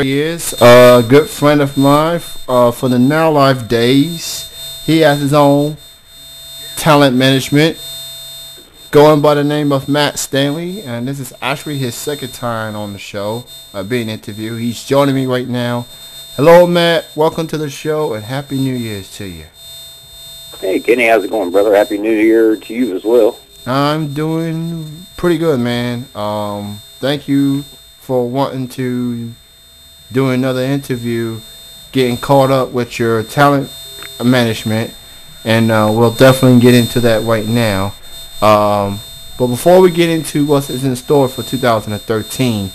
He is a good friend of mine for the Now Life days. He has his own talent management going by the name of Matt Stanley, and this is actually his second time on the show being interviewed. He's joining me right now. Hello, Matt. Welcome to the show, and Happy New Year's to you. Hey, Kenny, how's it going, brother? Happy New Year to you as well. I'm doing pretty good, man. Thank you for wanting to do another interview, getting caught up with your talent management, and we'll definitely get into that right now. But before we get into what is in store for 2013,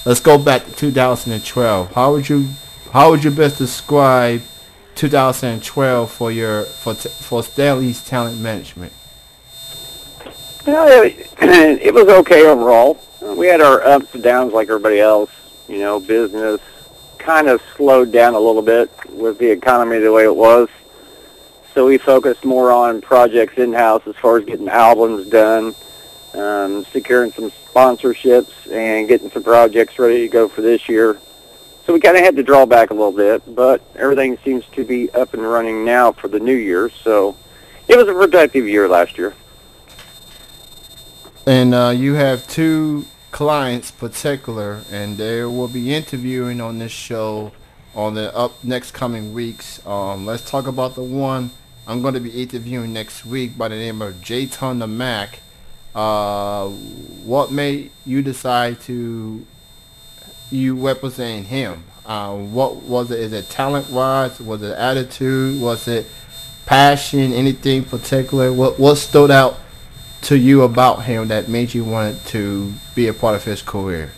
let's go back to 2012. How would you best describe 2012 for Stanley's talent management? It was okay overall. We had our ups and downs like everybody else. You know, business kind of slowed down a little bit with the economy the way it was. So we focused more on projects in-house as far as getting albums done, securing some sponsorships, and getting some projects ready to go for this year. So we kind of had to draw back a little bit, but everything seems to be up and running now for the new year. So it was a productive year last year. And you have two clients particular, and they will be interviewing on this show on the next coming weeks. Let's talk about the one I'm going to be interviewing next week by the name of J-Ton the Mac. What made you decide to represent him? What was it? Is it talent-wise? Was it attitude? Was it passion? Anything particular? What stood out to you about him that made you want to be a part of his career?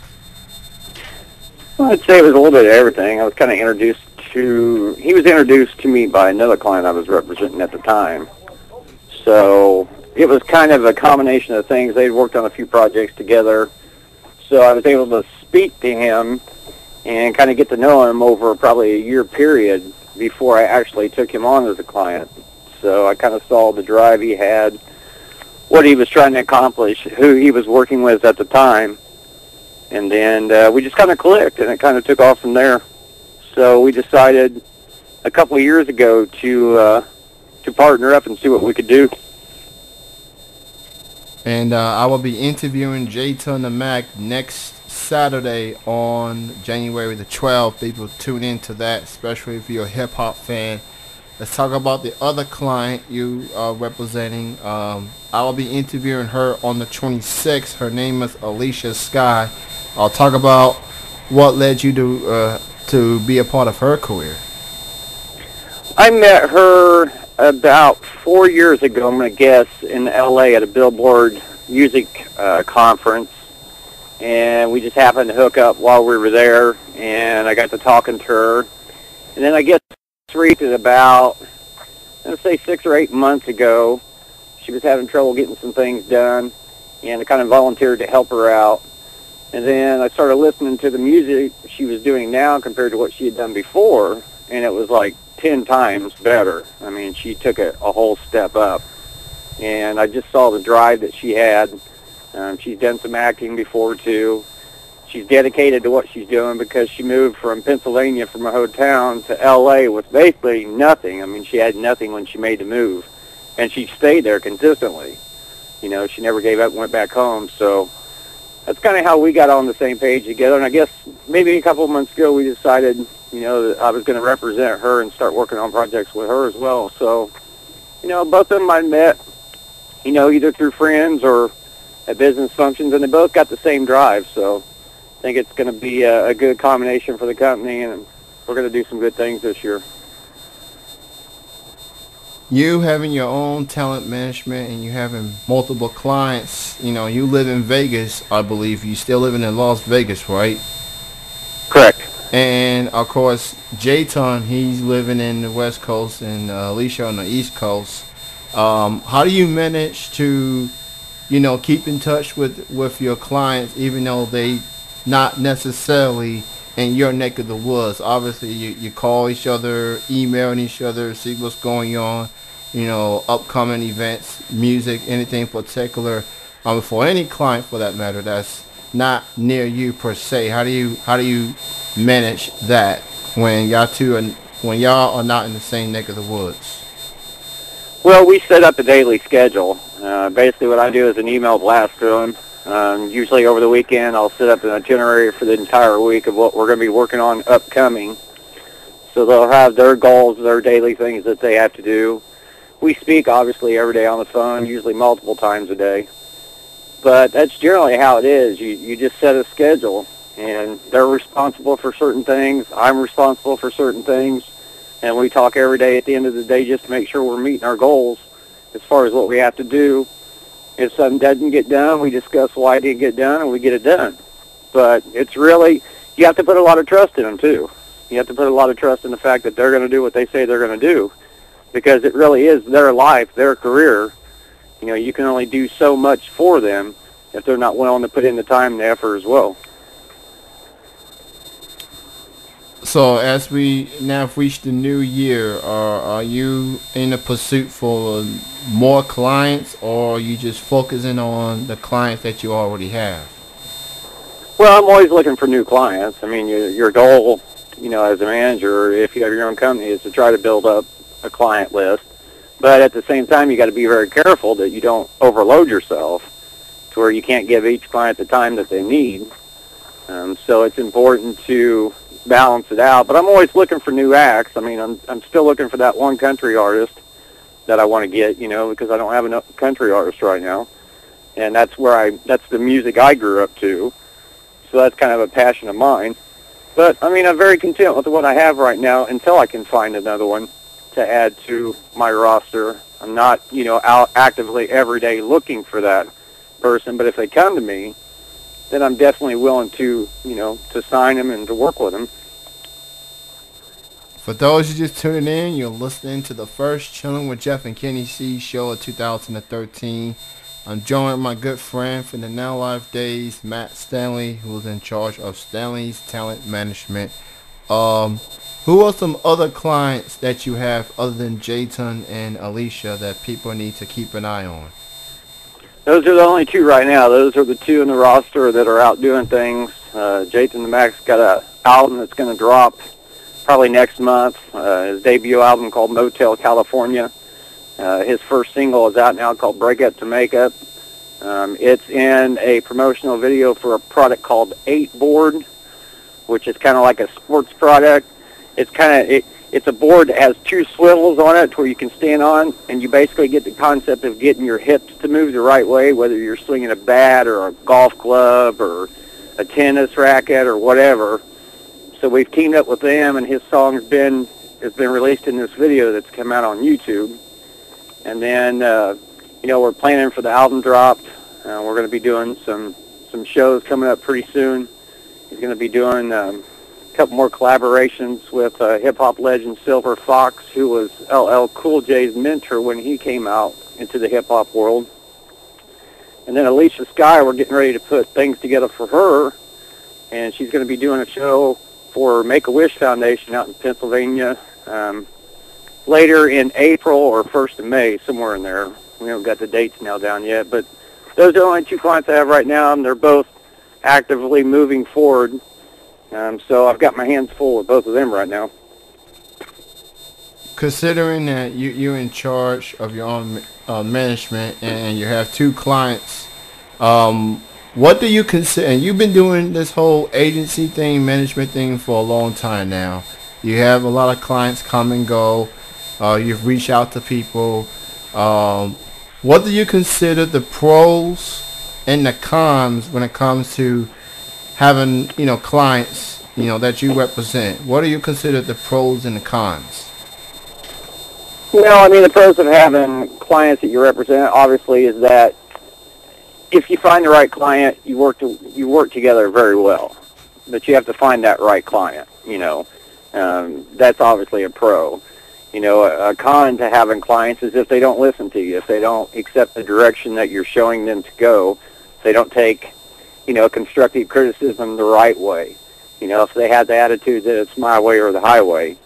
Well, I'd say it was a little bit of everything. I was kind of he was introduced to me by another client I was representing at the time. So it was kind of a combination of things. They'd worked on a few projects together. So I was able to speak to him and kind of get to know him over probably a year period before I actually took him on as a client. So I kind of saw the drive he had, what he was trying to accomplish, who he was working with at the time. And then we just kind of clicked, and it kind of took off from there. So we decided a couple of years ago to partner up and see what we could do. And I will be interviewing J-Ton the Mac next Saturday on January the 12th. People tune into that, especially if you're a hip-hop fan. Let's talk about the other client you are representing. I will be interviewing her on the 26th. Her name is Alicia Sky. I'll talk about what led you to be a part of her career. I met her about 4 years ago, I'm going to guess, in L.A. at a Billboard music conference. And we just happened to hook up while we were there, and I got to talking to her. And then I guess about, let's say 6 or 8 months ago, she was having trouble getting some things done, and I kind of volunteered to help her out. And then I started listening to the music she was doing now compared to what she had done before, and it was like 10 times better. I mean, she took a whole step up. And I just saw the drive that she had. She's done some acting before, too. She's dedicated to what she's doing because she moved from Pennsylvania, from her hometown, to L.A. with basically nothing. I mean, she had nothing when she made the move. And she stayed there consistently. You know, she never gave up and went back home. So that's kind of how we got on the same page together. And I guess maybe a couple of months ago we decided, you know, that I was going to represent her and start working on projects with her as well. So, you know, both of them I met, you know, either through friends or at business functions, and they both got the same drive. So I think it's going to be a good combination for the company, and we're going to do some good things this year. You having your own talent management and you having multiple clients, you know, you live in Vegas, I believe. You still living in Las Vegas, right? Correct. And, of course, J-Ton, he's living in the West Coast, and Alicia on the East Coast. How do you manage to, you know, keep in touch with your clients even though they not necessarily in your neck of the woods? Obviously, you call each other, emailing each other, see what's going on, you know, upcoming events, music, anything particular. For any client, for that matter, that's not near you per se. How do you manage that when y'all are not in the same neck of the woods? Well, we set up a daily schedule. Basically, what I do is an email blast to them. Usually over the weekend, I'll set up an itinerary for the entire week of what we're going to be working on upcoming. So they'll have their goals, their daily things that they have to do. We speak, obviously, every day on the phone, usually multiple times a day. But that's generally how it is. You just set a schedule, and they're responsible for certain things. I'm responsible for certain things. And we talk every day at the end of the day just to make sure we're meeting our goals as far as what we have to do. If something doesn't get done, we discuss why it didn't get done, and we get it done. But it's really, you have to put a lot of trust in them, too. You have to put a lot of trust in the fact that they're going to do what they say they're going to do, because it really is their life, their career. You know, you can only do so much for them if they're not willing to put in the time and the effort as well. So as we now have reached the new year, are you in a pursuit for more clients, or are you just focusing on the clients that you already have? Well, I'm always looking for new clients. I mean, your goal, you know, as a manager, if you have your own company, is to try to build up a client list. But at the same time, you got to be very careful that you don't overload yourself to where you can't give each client the time that they need. So it's important to balance it out. But I'm always looking for new acts. I mean, I'm still looking for that one country artist that I want to get, you know, because I don't have enough country artists right now. And that's the music I grew up to. So that's kind of a passion of mine. But, I mean, I'm very content with what I have right now until I can find another one to add to my roster. I'm not, you know, out actively every day looking for that person, but if they come to me, then I'm definitely willing to, you know, to sign them and to work with them. For those who just tuning in, you're listening to the first Chilling with Jeff and Kenny C show of 2013. I'm joined by my good friend from the Now Life days, Matt Stanley, who is in charge of Stanley's Talent Management. Who are some other clients that you have other than Jayton and Alicia that people need to keep an eye on? Those are the only two right now. Those are the two in the roster that are out doing things. Jayton the Mac's got an album that's going to drop probably next month. His debut album called Motel California. His first single is out now called Break Up to Make Up. It's in a promotional video for a product called 8Board, which is kind of like a sports product. It's a board that has two swivels on it where you can stand on, and you basically get the concept of getting your hips to move the right way, whether you're swinging a bat or a golf club or a tennis racket or whatever. So we've teamed up with them, and his song has been released in this video that's come out on YouTube. And then, you know, we're planning for the album drop. We're going to be doing some shows coming up pretty soon. He's going to be doing a couple more collaborations with hip-hop legend Silver Fox, who was LL Cool J's mentor when he came out into the hip-hop world. And then Alicia Skye, we're getting ready to put things together for her, and she's going to be doing a show for Make-A-Wish Foundation out in Pennsylvania later in April or 1st of May, somewhere in there. We haven't got the dates now down yet, but those are the only two clients I have right now, and they're both actively moving forward. So I've got my hands full with both of them right now. Considering that you're in charge of your own management and you have two clients, what do you consider? And you've been doing this whole agency thing, management thing for a long time now. You have a lot of clients come and go. You've reached out to people. What do you consider the pros and the cons when it comes to having, you know, clients, you know, that you represent? What do you consider the pros and the cons? Well, I mean, the pros of having clients that you represent, obviously, is that if you find the right client, you work together very well. But you have to find that right client, you know. That's obviously a pro. You know, a con to having clients is if they don't listen to you, if they don't accept the direction that you're showing them to go, if they don't take, you know, constructive criticism the right way. You know, if they have the attitude that it's my way or the highway.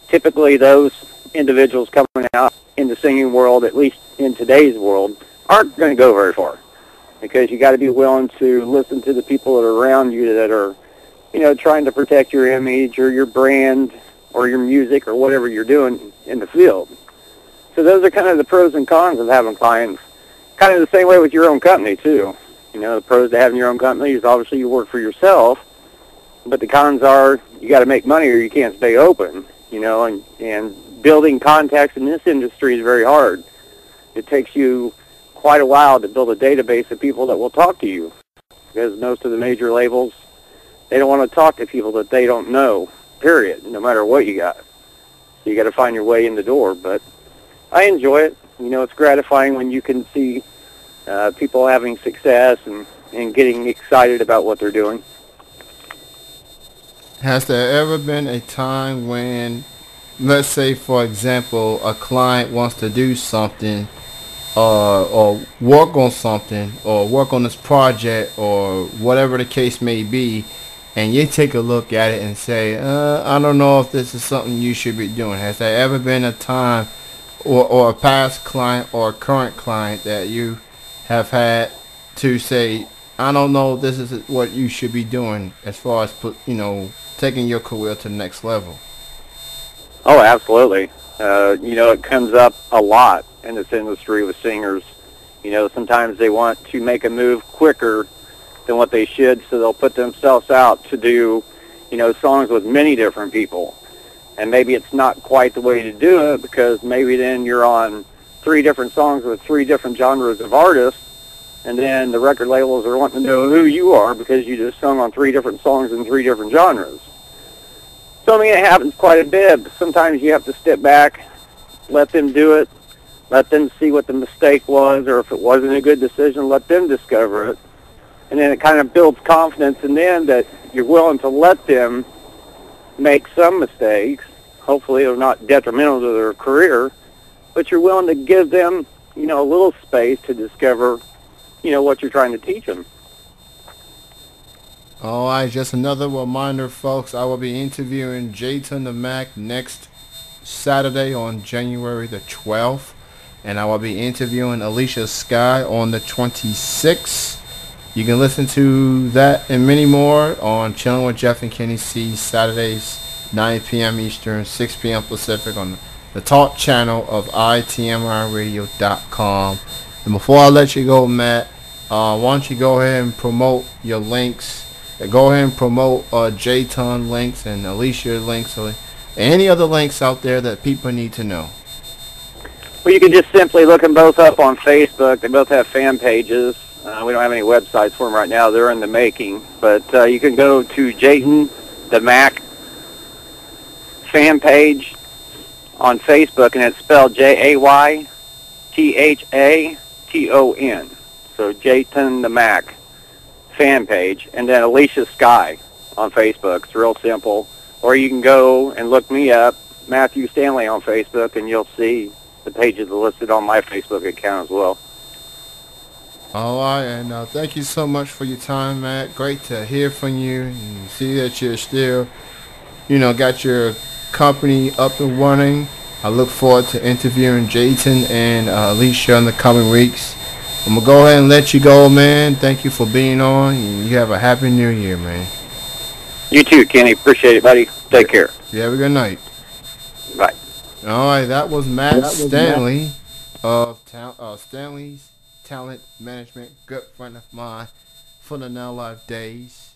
Typically, those individuals coming out in the singing world, at least in today's world, aren't going to go very far, because you got to be willing to listen to the people that are around you that are trying to protect your image or your brand or your music or whatever you're doing in the field. So those are kind of the pros and cons of having clients. Kind of the same way with your own company, too. The pros to having your own company is obviously you work for yourself, but the cons are you got to make money or you can't stay open, and building contacts in this industry is very hard. It takes you quite a while to build a database of people that will talk to you, because most of the major labels, they don't want to talk to people that they don't know, period, no matter what you got. So you got to find your way in the door, but I enjoy it. It's gratifying when you can see people having success and getting excited about what they're doing. Has there ever been a time when, let's say, for example, a client wants to do something or work on something or work on this project or whatever the case may be, and you take a look at it and say, I don't know if this is something you should be doing? Has there ever been a time or a past client or a current client that you have had to say, I don't know if this is what you should be doing as far as, taking your career to the next level? Oh, absolutely. It comes up a lot in this industry with singers. Sometimes they want to make a move quicker than what they should, so they'll put themselves out to do, songs with many different people. And maybe it's not quite the way to do it, because maybe then you're on 3 different songs with 3 different genres of artists, and then the record labels are wanting to know who you are because you just sung on 3 different songs in 3 different genres. So, it happens quite a bit, but sometimes you have to step back, let them do it, let them see what the mistake was, or if it wasn't a good decision, let them discover it. And then it kind of builds confidence in them that you're willing to let them make some mistakes. Hopefully they're not detrimental to their career, but you're willing to give them, a little space to discover, what you're trying to teach them. All right, just another reminder, folks. I will be interviewing Jayton the Mac next Saturday on January the 12th, and I will be interviewing Alicia Skye on the 26th. You can listen to that and many more on Chilling with Jeff and Kenny C, Saturdays, 9 p.m. Eastern, 6 p.m. Pacific, on the talk channel of itmiradio.com. And before I let you go, Matt, why don't you go ahead and promote your links? Go ahead and promote Jayton links and Alicia links, or any other links out there that people need to know. Well, you can just simply look them both up on Facebook. They both have fan pages. We don't have any websites for them right now. They're in the making. But you can go to Jayton the Mac fan page on Facebook, and it's spelled Jaython. So Jayton the Mac fan page, and then Alicia Skye on Facebook. It's real simple. Or you can go and look me up, Matthew Stanley, on Facebook, and you'll see the pages listed on my Facebook account as well. All right, and thank you so much for your time, Matt. Great to hear from you and see that you're still, got your company up and running. I look forward to interviewing Jayton and Alicia in the coming weeks. I'm going to go ahead and let you go, man. Thank you for being on. You have a happy new year, man. You too, Kenny. Appreciate it, buddy. Take care. You have a good night. Bye. All right, that was Matt Stanley of Stanley's Talent Management, good friend of mine for the Now Live days.